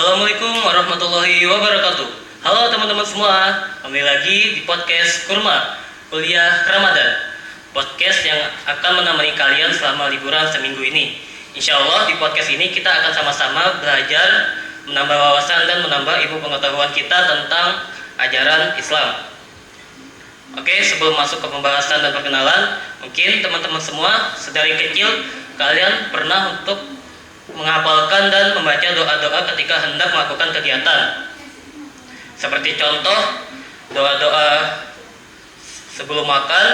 Assalamualaikum warahmatullahi wabarakatuh. Halo teman-teman semua, kembali lagi di podcast Kurma Kuliah Ramadan. Podcast yang akan menemani kalian selama liburan seminggu ini. Insya Allah di podcast ini kita akan sama-sama belajar, menambah wawasan dan menambah ilmu pengetahuan kita tentang ajaran Islam. Oke, sebelum masuk ke pembahasan dan perkenalan, mungkin teman-teman semua sedari kecil kalian pernah untuk menghafalkan dan membaca doa-doa ketika hendak melakukan kegiatan. Seperti contoh, doa-doa sebelum makan,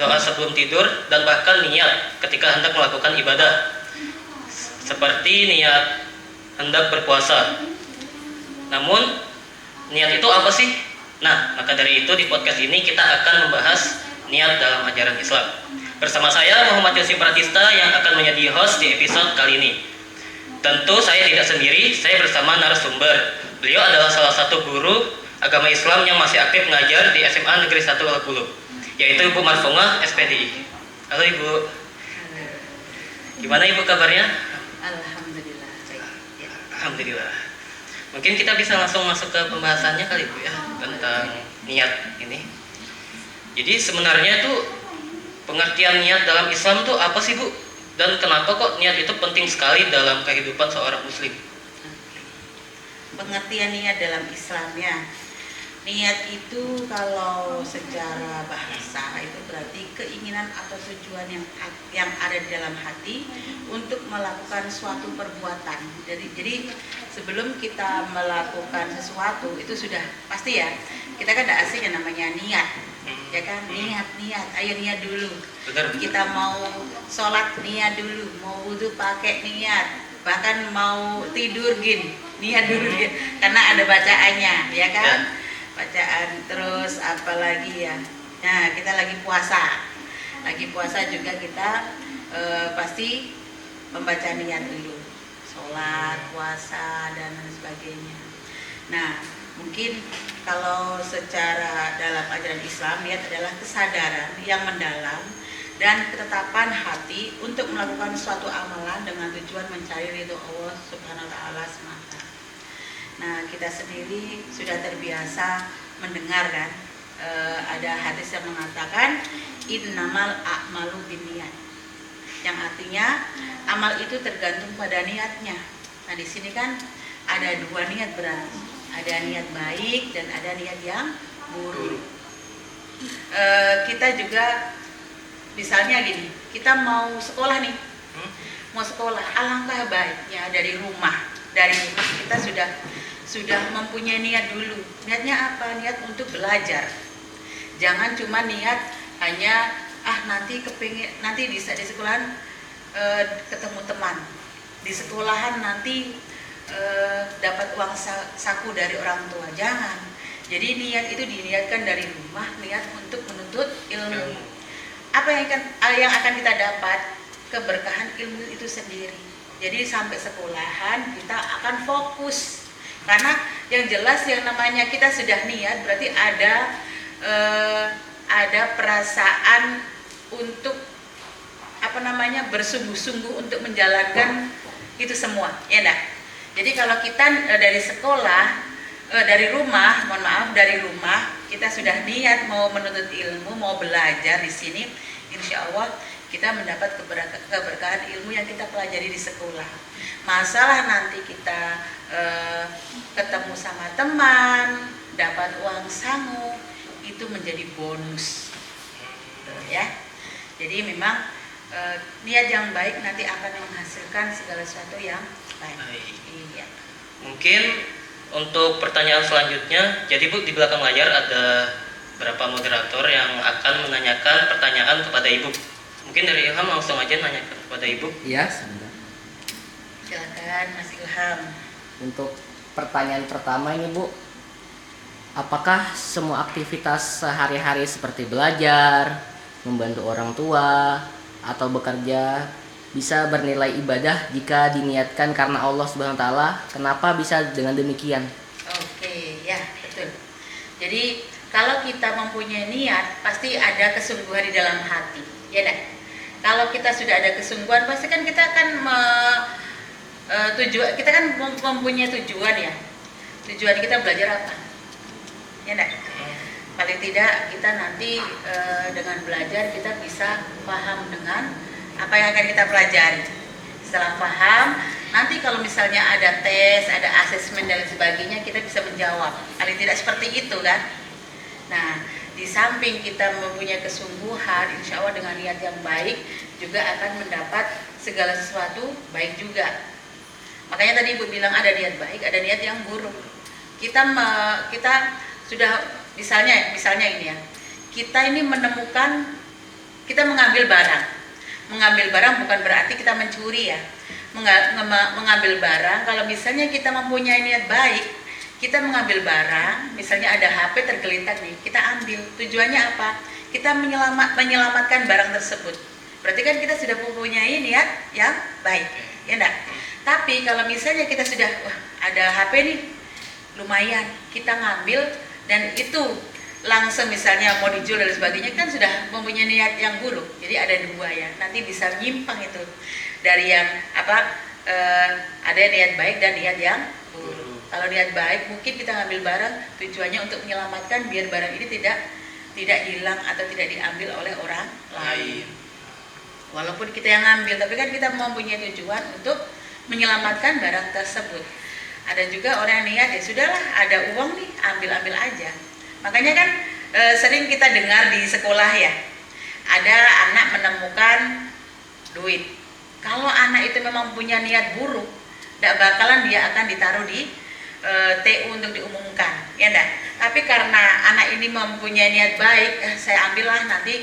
doa sebelum tidur, dan bahkan niat ketika hendak melakukan ibadah. Seperti niat hendak berpuasa. Namun, niat itu apa sih? Nah, maka dari itu di podcast ini kita akan membahas niat dalam ajaran Islam. Bersama saya Muhammad Yosi Pratista yang akan menjadi host di episode kali ini. Tentu saya tidak sendiri, saya bersama narasumber. Beliau adalah salah satu guru agama Islam yang masih aktif mengajar di SMA Negeri 1 Al-Qulub, yaitu Ibu Marfungah SPDI. Halo Ibu. Gimana Ibu kabarnya? Alhamdulillah. Ya. Alhamdulillah. Mungkin kita bisa langsung masuk ke pembahasannya kali Bu ya, tentang niat ini. Jadi sebenarnya itu pengertian niat dalam Islam itu apa sih Bu? Dan kenapa kok niat itu penting sekali dalam kehidupan seorang muslim? Pengertian niat dalam Islamnya, niat itu kalau secara bahasa itu berarti keinginan atau tujuan yang ada di dalam hati untuk melakukan suatu perbuatan. Jadi sebelum kita melakukan sesuatu itu sudah pasti ya, kita kan ada asing yang namanya niat, ya kan? Niat, ayo niat dulu. Benar. Kita mau sholat niat dulu, mau wudhu pakai niat, bahkan mau tidur niat dulu karena ada bacaannya, ya kan? Ya. Bacaan. Terus apalagi ya, nah kita lagi puasa juga kita pasti membaca niat dulu, sholat, puasa dan lain sebagainya. Nah mungkin kalau secara dalam ajaran Islam, niat adalah kesadaran yang mendalam dan ketetapan hati untuk melakukan suatu amalan dengan tujuan mencari ridho Allah Subhanahu wa taala semata. Nah, kita sendiri sudah terbiasa mendengar kan, ada hadis yang mengatakan innamal a'malu binniyat. Yang artinya amal itu tergantung pada niatnya. Nah, di sini kan ada dua niat berarti. Ada niat baik dan ada niat yang buruk. Kita juga misalnya gini, kita mau sekolah nih, alangkah baiknya dari rumah kita sudah mempunyai niat dulu. Niatnya apa? Niat untuk belajar. Jangan cuma niat hanya nanti di sekolahan ketemu teman, di sekolahan nanti dapat uang saku dari orang tua. Jangan. Jadi niat itu diniatkan dari rumah, niat untuk menuntut ilmu. Apa yang akan kita dapat? Keberkahan ilmu itu sendiri. Jadi sampai sekolahan kita akan fokus. Karena yang jelas yang namanya kita sudah niat berarti ada perasaan untuk bersungguh-sungguh untuk menjalankan itu semua, ya enggak? Jadi kalau kita dari rumah kita sudah niat mau menuntut ilmu, mau belajar di sini, insya Allah kita mendapat keberkahan ilmu yang kita pelajari di sekolah. Masalah nanti kita ketemu sama teman, dapat uang sangu, itu menjadi bonus, ya. Jadi memang niat yang baik nanti akan menghasilkan segala sesuatu yang baik. Iya. Mungkin untuk pertanyaan selanjutnya, jadi Bu di belakang layar ada beberapa moderator yang akan menanyakan pertanyaan kepada Ibu. Mungkin dari Ilham langsung aja nanyakan kepada Ibu. Iya, sebentar. Silakan Mas Ilham. Untuk pertanyaan pertama ini Bu, apakah semua aktivitas sehari-hari seperti belajar, membantu orang tua, atau bekerja bisa bernilai ibadah jika diniatkan karena Allah Subhanahu wa taala? Kenapa bisa dengan demikian? Oke, ya, betul. Jadi kalau kita mempunyai niat, pasti ada kesungguhan di dalam hati, ya dah. Kalau kita sudah ada kesungguhan, pasti kan kita akan tujuan kita kan mempunyai tujuan ya. Tujuan kita belajar apa? Ya enggak? Paling tidak kita nanti dengan belajar kita bisa paham dengan apa yang akan kita pelajari. Setelah paham, nanti kalau misalnya ada tes, ada asesmen dan sebagainya, kita bisa menjawab. Paling tidak seperti itu kan. Nah, di samping kita mempunyai kesungguhan, insya Allah dengan niat yang baik juga akan mendapat segala sesuatu baik juga. Makanya tadi Ibu bilang ada niat baik, ada niat yang buruk. Kita sudah misalnya ini ya, kita ini menemukan, kita mengambil barang. Mengambil barang bukan berarti kita mencuri ya. Mengambil barang, kalau misalnya kita mempunyai niat baik, kita mengambil barang, misalnya ada HP tergeletak nih, kita ambil. Tujuannya apa? Kita menyelamatkan barang tersebut. Berarti kan kita sudah mempunyai niat yang baik, ya enggak? Tapi kalau misalnya kita sudah, wah ada HP nih, lumayan, kita ngambil dan itu langsung misalnya mau dijual dan sebagainya, kan sudah mempunyai niat yang buruk. Jadi ada dua ya, nanti bisa menyimpang itu dari yang ada niat baik dan niat yang buruk. Kalau niat baik mungkin kita ngambil barang tujuannya untuk menyelamatkan biar barang ini tidak hilang atau tidak diambil oleh orang lain. Walaupun kita yang ngambil, tapi kan kita mempunyai tujuan untuk menyelamatkan barang tersebut. Ada juga orang yang niat ya sudahlah, ada uang nih, ambil aja. Makanya kan sering kita dengar di sekolah ya, ada anak menemukan duit. Kalau anak itu memang punya niat buruk, tidak bakalan dia akan ditaruh di TU untuk diumumkan, ya enggak? Tapi karena anak ini mempunyai niat baik, saya ambillah nanti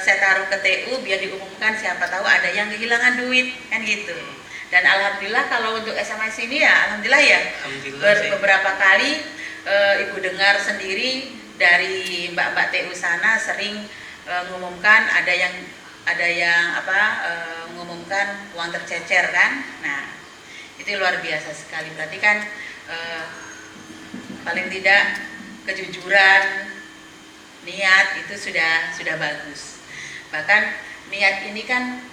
saya taruh ke TU biar diumumkan, siapa tahu ada yang kehilangan duit, kan gitu. Dan alhamdulillah kalau untuk SMS ini ya alhamdulillah ya, beberapa kali Ibu dengar sendiri dari mbak-mbak TU sana sering mengumumkan ada yang mengumumkan uang tercecer kan. Nah, itu luar biasa sekali. Berarti kan paling tidak kejujuran niat itu sudah bagus. Bahkan niat ini kan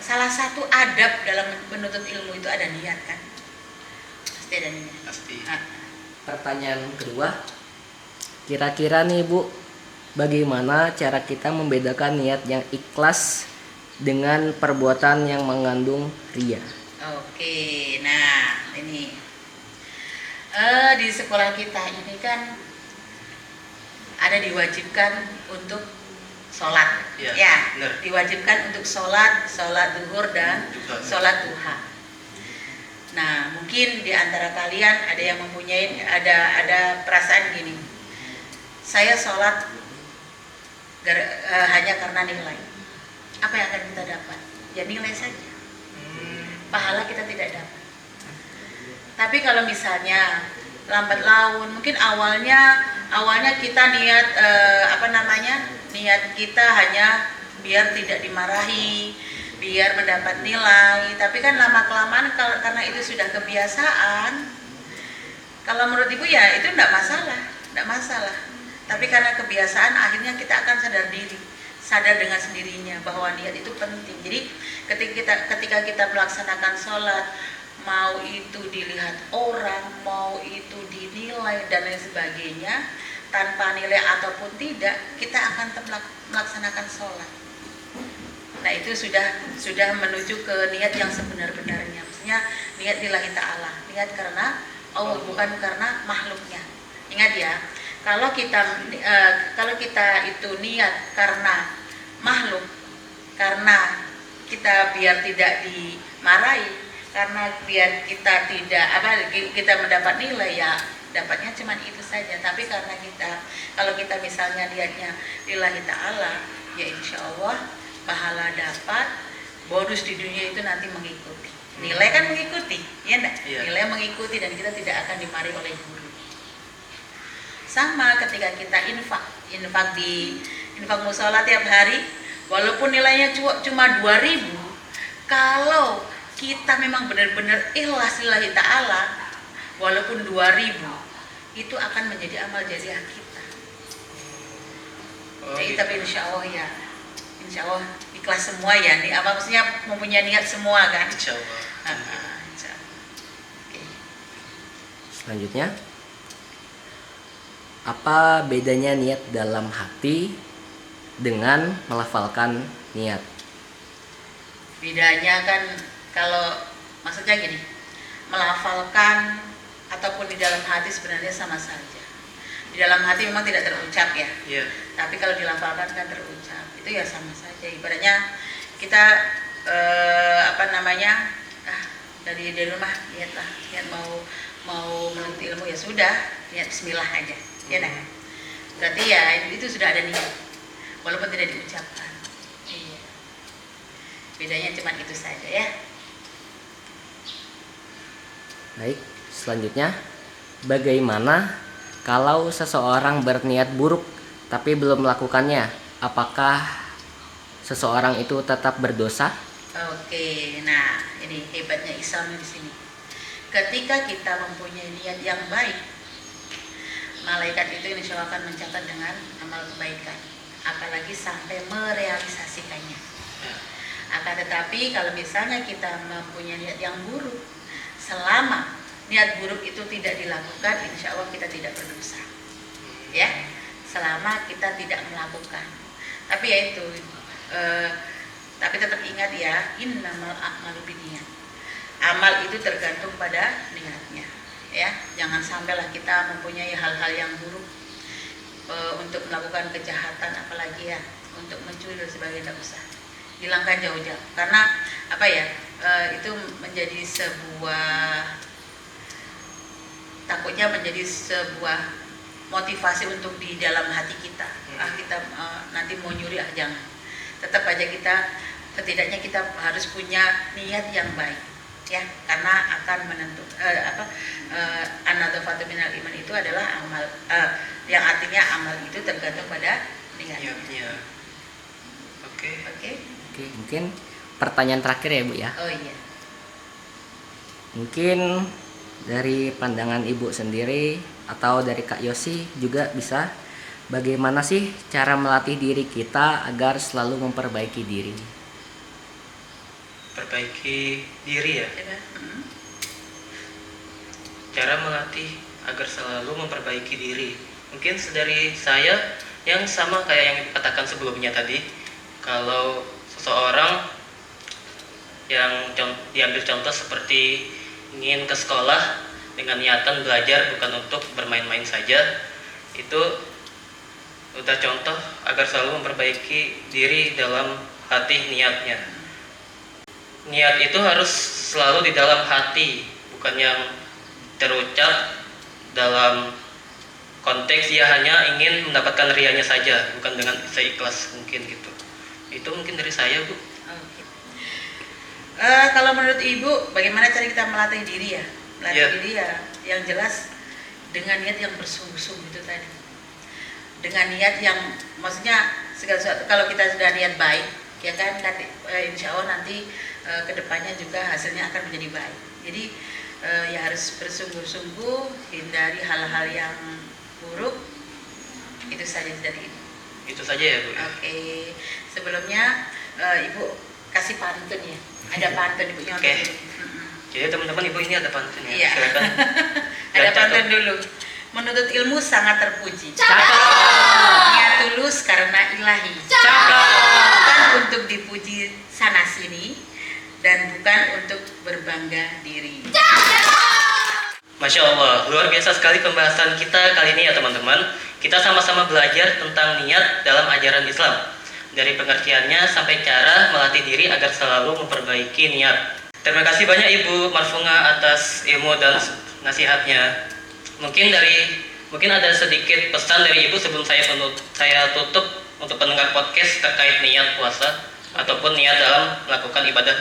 salah satu adab dalam menuntut ilmu itu ada niat kan. Pasti ada niat. Pasti. Pertanyaan kedua, kira-kira nih Bu, bagaimana cara kita membedakan niat yang ikhlas dengan perbuatan yang mengandung ria? Oke, nah ini di sekolah kita ini kan ada diwajibkan untuk sholat, ya, benar. diwajibkan untuk sholat zuhur dan sholat duha. Nah, mungkin di antara kalian ada yang mempunyai ada perasaan gini, saya sholat hanya karena nilai. Apa yang akan kita dapat? Ya nilai saja. Pahala kita tidak dapat. Tapi kalau misalnya lambat laun, mungkin awalnya kita niat niat kita hanya biar tidak dimarahi, biar mendapat nilai. Tapi kan lama kelamaan karena itu sudah kebiasaan, kalau menurut Ibu ya itu tidak masalah. Tapi karena kebiasaan akhirnya kita akan sadar dengan sendirinya bahwa niat itu penting. Jadi ketika kita melaksanakan sholat, mau itu dilihat orang, mau itu dinilai dan lain sebagainya, tanpa nilai ataupun tidak, kita akan tetap melaksanakan sholat. Nah itu sudah menuju ke niat yang sebenar-benarnya. Maksudnya niat lillahi ta'ala, niat karena Allah, bukan karena makhluknya. Ingat ya, kalau kita itu niat karena makhluk, karena kita biar tidak dimarahi, karena biar kita kita mendapat nilai, ya dapatnya cuma itu saja. Tapi karena kalau kita misalnya niatnya lillahi ta'ala, ya insya Allah pahala dapat, bonus di dunia itu nanti mengikuti. Nilai kan mengikuti, ya enggak? Iya. Nilai mengikuti dan kita tidak akan dimarahi oleh guru. Sama ketika kita infak musola tiap hari, walaupun nilainya cuma 2.000, kalau kita memang benar-benar ikhlas lillahi ta'ala, walaupun 2.000 itu akan menjadi amal jariah kita. Jadi tapi insya Allah ikhlas semua ya nih, maksudnya mempunyai niat semua kan. Insya Allah. Insya Allah. Oke. Selanjutnya, apa bedanya niat dalam hati dengan melafalkan niat? Bedanya kan kalau maksudnya gini, melafalkan ataupun di dalam hati sebenarnya sama saja. Di dalam hati memang tidak terucap ya, Iya. tapi kalau dilafalkan kan terucap. Itu ya sama saja. Ibaratnya kita dari rumah niatlah, niat mau menuntut ilmu ya sudah, niat Bismillah aja, ya nah. Berarti ya itu sudah ada niat, walaupun tidak diucapkan. Iya. Bedanya cuma itu saja ya. Baik, selanjutnya, bagaimana kalau seseorang berniat buruk tapi belum melakukannya? Apakah seseorang itu tetap berdosa? Oke, nah ini hebatnya Islam di sini. Ketika kita mempunyai niat yang baik, malaikat itu insya Allah akan mencatat dengan amal kebaikan, apalagi sampai merealisasikannya. Akan tetapi kalau misalnya kita mempunyai niat yang buruk, selama niat buruk itu tidak dilakukan, insya Allah kita tidak berdosa. Ya, selama kita tidak melakukan. Tapi ya itu, tapi tetap ingat ya, innamal a'malu binniyat. Amal itu tergantung pada niatnya. Ya, jangan sampailah kita mempunyai hal-hal yang buruk untuk melakukan kejahatan, apalagi ya untuk mencuri dan sebagainya, tidak usah. Hilangkan jauh-jauh. Karena apa ya? Itu menjadi sebuah, takutnya menjadi sebuah motivasi untuk di dalam hati kita. Kita nanti mau nyuri, jangan. Tetap aja kita, setidaknya kita harus punya niat yang baik, ya, karena akan menentukan an-nadhafatu minal iman itu adalah amal, yang artinya amal itu tergantung pada niatnya. Oke. Oke, mungkin pertanyaan terakhir ya Bu ya. Oh iya. Mungkin dari pandangan Ibu sendiri atau dari Kak Yosi juga bisa, bagaimana sih cara melatih diri kita agar selalu memperbaiki diri? Perbaiki diri ya. Cara melatih agar selalu memperbaiki diri. Mungkin dari saya yang sama kayak yang dikatakan sebelumnya tadi. Kalau seseorang yang diambil contoh seperti ingin ke sekolah dengan niatan belajar bukan untuk bermain-main saja, itu udah contoh agar selalu memperbaiki diri dalam hati niatnya. Niat itu harus selalu di dalam hati, bukan yang terucap dalam konteks dia hanya ingin mendapatkan rianya saja, bukan dengan seikhlas mungkin gitu. Itu mungkin dari saya, Bu. Oke. Kalau menurut Ibu, bagaimana cara kita melatih diri ya? Melatih diri ya, yang jelas dengan niat yang bersungguh-sungguh itu tadi. Dengan niat yang, maksudnya segala sesuatu, kalau kita sudah niat baik, ya kan, insya Allah nanti kedepannya juga hasilnya akan menjadi baik. Jadi ya harus bersungguh-sungguh, hindari hal-hal yang buruk. Itu saja dari Ibu. Itu saja ya, Bu. Oke. Sebelumnya Ibu kasih pantun ya. Ada pantun Ibu nyontek. Oke. Jadi teman-teman, Ibu ini ada pantun ya. Iya. Silakan. Ada Cakep. pantun dulu. Menuntut ilmu sangat terpuji. Cakep. Niat tulus karena ilahi. Cakep. Bukan untuk dipuji sana sini dan bukan untuk berbangga diri. Masya Allah, luar biasa sekali pembahasan kita kali ini ya teman-teman. Kita sama-sama belajar tentang niat dalam ajaran Islam. Dari pengertiannya sampai cara melatih diri agar selalu memperbaiki niat. Terima kasih banyak Ibu Marfunga atas ilmu dan nasihatnya. Mungkin ada sedikit pesan dari Ibu sebelum saya tutup untuk pendengar podcast terkait niat puasa ataupun niat dalam melakukan ibadah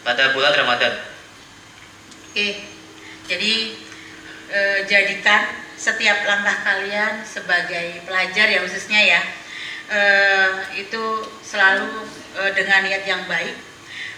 pada bulan Ramadan. Oke. Jadi jadikan setiap langkah kalian sebagai pelajar ya, khususnya ya, itu selalu dengan niat yang baik,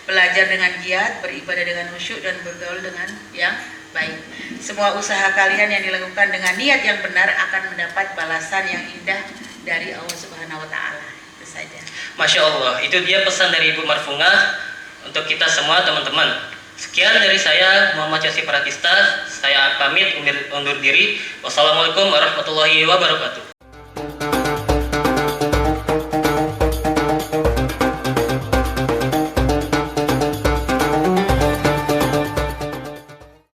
belajar dengan giat, beribadah dengan khusyuk dan bergaul dengan yang baik. Semua usaha kalian yang dilakukan dengan niat yang benar akan mendapat balasan yang indah dari Allah Subhanahu wa taala. Itu saja. Masya Allah, itu dia pesan dari Ibu Marfunga untuk kita semua teman-teman. Sekian dari saya, Muhammad Yosif Pratista. Saya pamit undur diri. Wassalamualaikum warahmatullahi wabarakatuh.